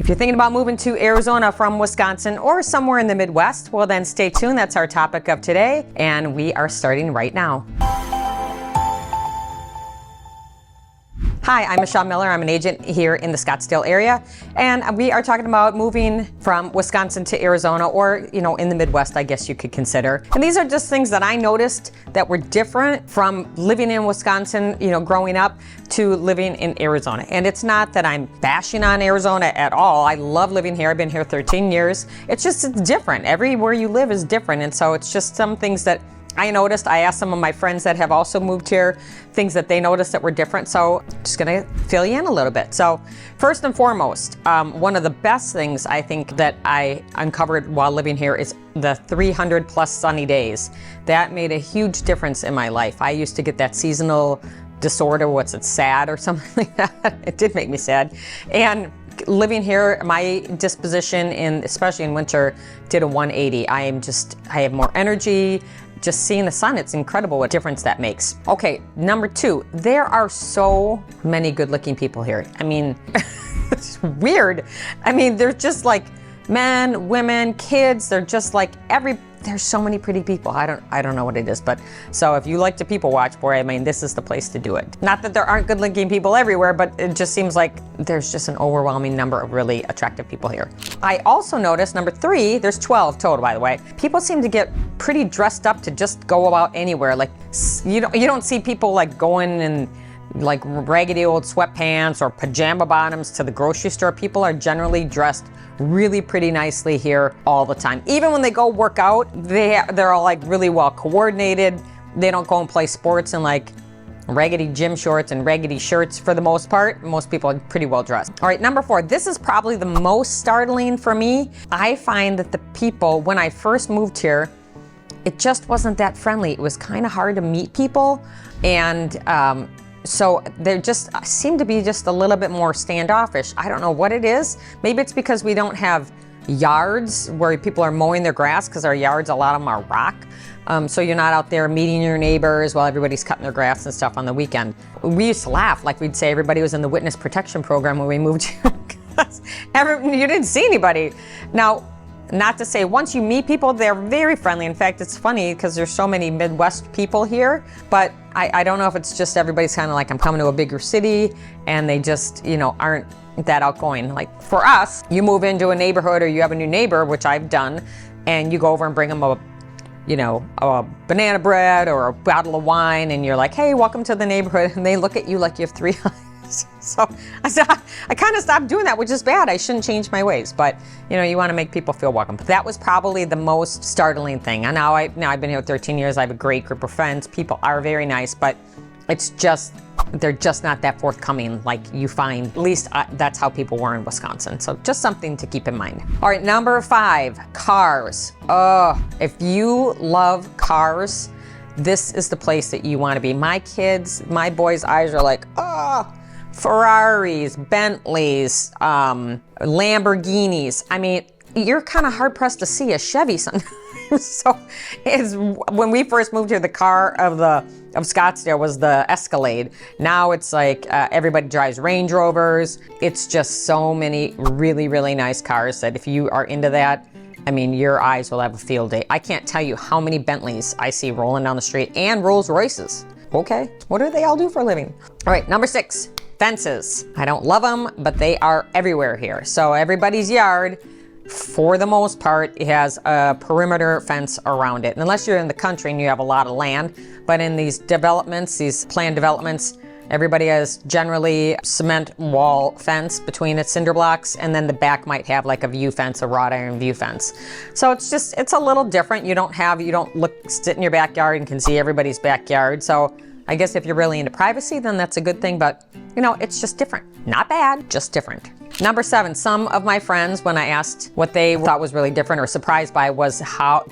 If you're thinking about moving to Arizona from Wisconsin or somewhere in the Midwest, well then stay tuned. That's our topic of today, and we are starting right now. Hi, I'm Michelle Miller. I'm an agent here in the Scottsdale area, and we are talking about moving from Wisconsin to Arizona, or, in the Midwest, I guess you could consider. And these are just things that I noticed that were different from living in Wisconsin, growing up, to living in Arizona. And it's not that I'm bashing on Arizona at all. I love living here. I've been here 13 years. It's different. Everywhere you live is different. And so it's just some things that I noticed. I asked some of my friends that have also moved here, things that they noticed that were different. So just gonna fill you in a little bit. So first and foremost, one of the best things I think that I uncovered while living here is the 300 plus sunny days. That made a huge difference in my life. I used to get that seasonal disorder, SAD or something like that. It did make me sad. And living here, my disposition, especially in winter, did a 180. I have more energy. Just seeing the sun, it's incredible what difference that makes. Okay, number two, there are so many good-looking people here. I mean, it's weird. I mean, they're just like men, women, kids. They're just like there's so many pretty people. I don't know what it is, but so if you like to people watch, boy, I mean, this is the place to do it. Not that there aren't good-looking people everywhere, but it just seems like there's just an overwhelming number of really attractive people here. I also noticed, number three, there's 12 total, by the way. People seem to get pretty dressed up to just go about anywhere. Like, you don't see people like going in like raggedy old sweatpants or pajama bottoms to the grocery store. People are generally dressed really pretty nicely here all the time. Even when they go work out, they're all like really well coordinated. They don't go and play sports in like raggedy gym shorts and raggedy shirts for the most part. Most people are pretty well dressed. All right, number four, this is probably the most startling for me. I find that the people, when I first moved here, it just wasn't that friendly. It was kind of hard to meet people, and so they just seem to be just a little bit more standoffish. I don't know what it is. Maybe it's because we don't have yards where people are mowing their grass, because our yards, a lot of them are rock. So you're not out there meeting your neighbors while everybody's cutting their grass and stuff on the weekend. We used to laugh, like we'd say everybody was in the witness protection program when we moved here. You didn't see anybody. Now, not to say once you meet people, they're very friendly. In fact, it's funny because there's so many Midwest people here, but I don't know if it's just everybody's kind of like, I'm coming to a bigger city, and they just, aren't that outgoing. Like for us, you move into a neighborhood or you have a new neighbor, which I've done, and you go over and bring them a banana bread or a bottle of wine, and you're like, hey, welcome to the neighborhood. And they look at you like you have three eyes. So I kind of stopped doing that, which is bad. I shouldn't change my ways, but you want to make people feel welcome. But that was probably the most startling thing. And now I've been here 13 years. I have a great group of friends. People are very nice, but they're just not that forthcoming like you find. At least that's how people were in Wisconsin. So just something to keep in mind. All right, number five, cars. Oh, if you love cars, this is the place that you want to be. My boys' eyes are like, oh, Ferraris, Bentleys, Lamborghinis. I mean, you're kind of hard pressed to see a Chevy sometimes. So when we first moved here, the car of Scottsdale was the Escalade. Now it's like everybody drives Range Rovers. It's just so many really, really nice cars that if you are into that, I mean, your eyes will have a field day. I can't tell you how many Bentleys I see rolling down the street, and Rolls Royces. Okay, what do they all do for a living? All right, number six, fences. I don't love them, but they are everywhere here. So everybody's yard, for the most part, it has a perimeter fence around it. And unless you're in the country and you have a lot of land, but in these developments, these planned developments, everybody has generally cement wall fence between its cinder blocks, and then the back might have like a view fence, a wrought iron view fence. So it's a little different. You don't sit in your backyard and can see everybody's backyard. So I guess if you're really into privacy, then that's a good thing, but it's just different. Not bad, just different. Number seven, some of my friends, when I asked what they thought was really different or surprised by, was how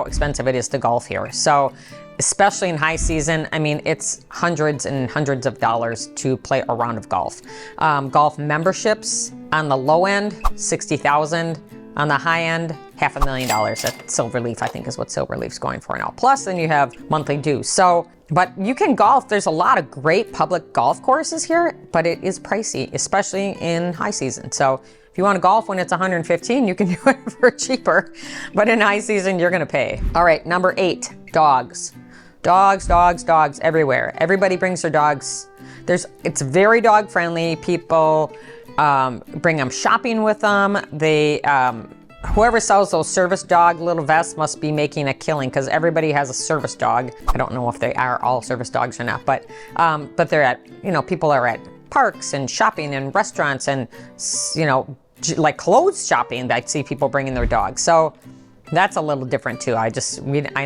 expensive it is to golf here. So especially in high season, I mean, it's hundreds and hundreds of dollars to play a round of golf. Golf memberships on the low end, $60,000. On the high end, $500,000 at Silverleaf, I think is what Silverleaf's going for now. Plus, then you have monthly dues. So, but you can golf. There's a lot of great public golf courses here, but it is pricey, especially in high season. So If you want to golf when it's 115, you can do it for cheaper. But in high season, you're going to pay. All right, number 8, dogs. Dogs everywhere. Everybody brings their dogs. It's very dog friendly. People bring them shopping with them. Whoever sells those service dog little vests must be making a killing, because everybody has a service dog. I don't know if they are all service dogs or not, but they're at, people are at parks and shopping and restaurants and, like clothes shopping. I see people bringing their dogs. So that's a little different too. I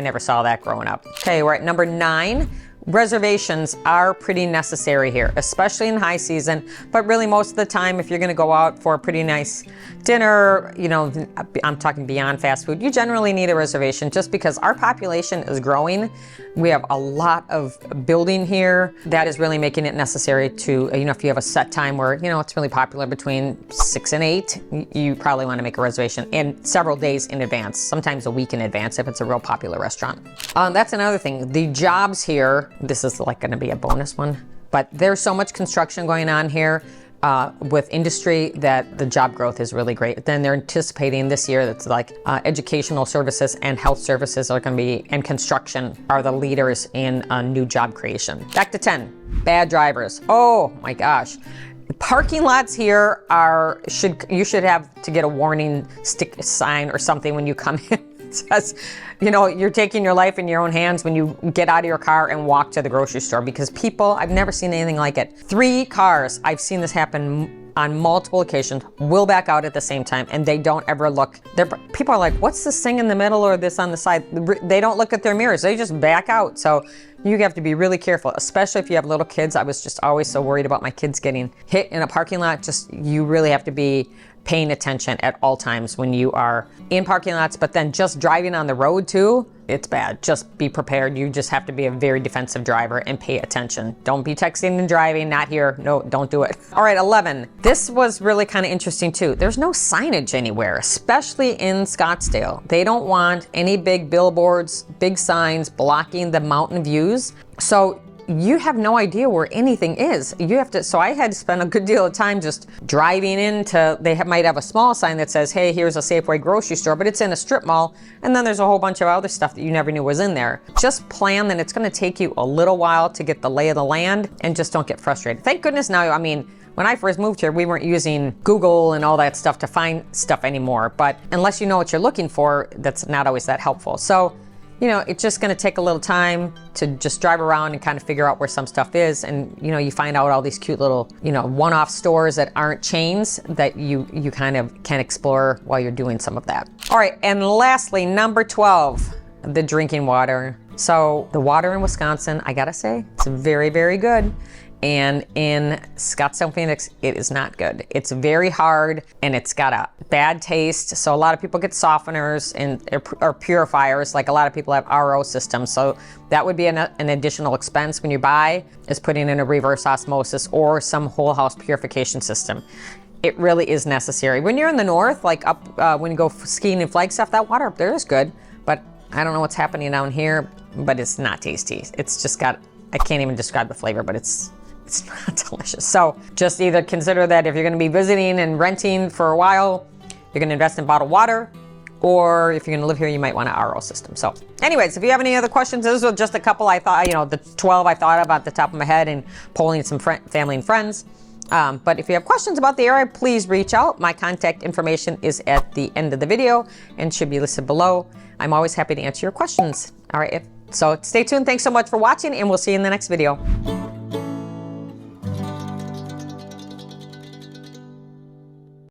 never saw that growing up. Okay, we're at number 9. Reservations are pretty necessary here, especially in high season, but really most of the time, if you're gonna go out for a pretty nice dinner, I'm talking beyond fast food, you generally need a reservation just because our population is growing. We have a lot of building here. That is really making it necessary to, if you have a set time where, it's really popular between 6 and 8, you probably wanna make a reservation, and several days in advance, sometimes a week in advance if it's a real popular restaurant. That's another thing. The jobs here, this is like gonna be a bonus one, but there's so much construction going on here with industry that the job growth is really great. Then they're anticipating this year that's like educational services and health services are gonna be, and construction are the leaders in new job creation. Back to 10, bad drivers. Oh my gosh. Parking lots here you should have to get a warning sign or something when you come in. It says, you're taking your life in your own hands when you get out of your car and walk to the grocery store, because I've never seen anything like it. 3 cars, I've seen this happen on multiple occasions, will back out at the same time, and they don't ever look. People are like, what's this thing in the middle or this on the side? They don't look at their mirrors, they just back out. So you have to be really careful, especially if you have little kids. I was just always so worried about my kids getting hit in a parking lot. You really have to be paying attention at all times when you are in parking lots, but then just driving on the road too, it's bad. Just be prepared. You just have to be a very defensive driver and pay attention. Don't be texting and driving, not here. No, don't do it. All right, 11. This was really kind of interesting too. There's no signage anywhere, especially in Scottsdale. They don't want any big billboards, big signs blocking the mountain views. So you have no idea where anything is. So I had to spend a good deal of time just driving into, might have a small sign that says, hey, here's a Safeway grocery store, but it's in a strip mall. And then there's a whole bunch of other stuff that you never knew was in there. Just plan that it's gonna take you a little while to get the lay of the land, and just don't get frustrated. Thank goodness now, when I first moved here, we weren't using Google and all that stuff to find stuff anymore. But unless you know what you're looking for, that's not always that helpful. So, it's just going to take a little time to just drive around and kind of figure out where some stuff is. And, you find out all these cute little, one-off stores that aren't chains that you kind of can explore while you're doing some of that. All right. And lastly, number 12, the drinking water. So the water in Wisconsin, I got to say, it's very, very good. And in Scottsdale, Phoenix, it is not good. It's very hard and it's got a bad taste. So a lot of people get softeners or purifiers. Like a lot of people have RO systems. So that would be an additional expense when you buy, is putting in a reverse osmosis or some whole house purification system. It really is necessary. When you're in the north, like up when you go skiing in Flagstaff, that water up there is good. But I don't know what's happening down here, but it's not tasty. It's just I can't even describe the flavor, but it's not delicious. So just either consider that if you're going to be visiting and renting for a while, you're going to invest in bottled water, or if you're going to live here, you might want an RO system. So anyways, if you have any other questions, those were just a couple I thought, the 12 I thought about the top of my head and polling some family and friends. But if you have questions about the area, please reach out. My contact information is at the end of the video and should be listed below. I'm always happy to answer your questions. All right, so stay tuned. Thanks so much for watching, and we'll see you in the next video.